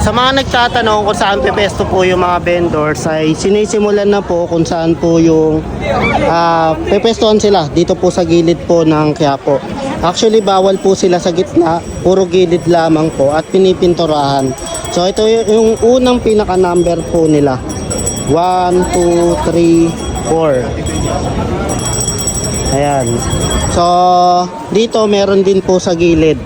Sa mga nagtatanong kung saan pepesto po yung mga vendors ay sinisimulan na po kung saan po yung pepestohan sila dito po sa gilid po ng Quiapo. Actually bawal po sila sa gitna, puro gilid lamang po at pinipinturahan. So ito yung unang pinaka number po nila. 1, 2, 3, 4. Ayan. So dito meron din po sa gilid.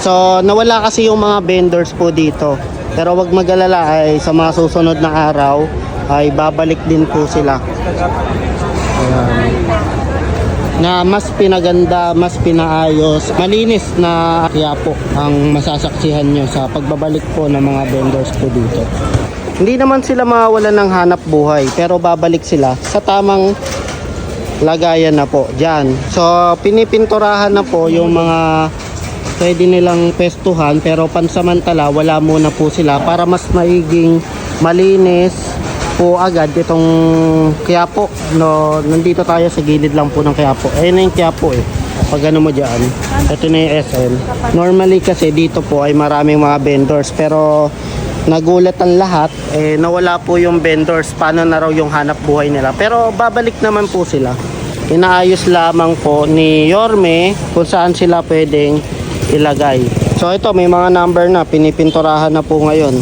So nawala kasi yung mga vendors po dito. Pero wag mag-alala ay sa mga susunod na araw ay babalik din po sila. Ayan. Na mas pinaganda, mas pinaayos, malinis na Quiapo ang masasaksihan nyo sa pagbabalik po ng mga vendors po dito. Hindi naman sila mawawalan ng hanap buhay pero babalik sila sa tamang lagayan na po dyan. So pinipinturahan na po yung mga pwede nilang pestuhan pero pansamantala wala muna po sila para mas maiging malinis po agad itong Quiapo. No, nandito tayo sa gilid lang po ng Quiapo. Ayun na yung Quiapo eh. Pag ano mo dyan, ito na yung SM. Normally kasi dito po ay maraming mga vendors pero nagulat ang lahat eh, nawala po yung vendors. Paano na raw yung hanap buhay nila, pero babalik naman po sila. Inaayos lamang po ni Yorme kung saan sila pwedeng ilagay. So ito may mga number na pinipinturahan na po ngayon.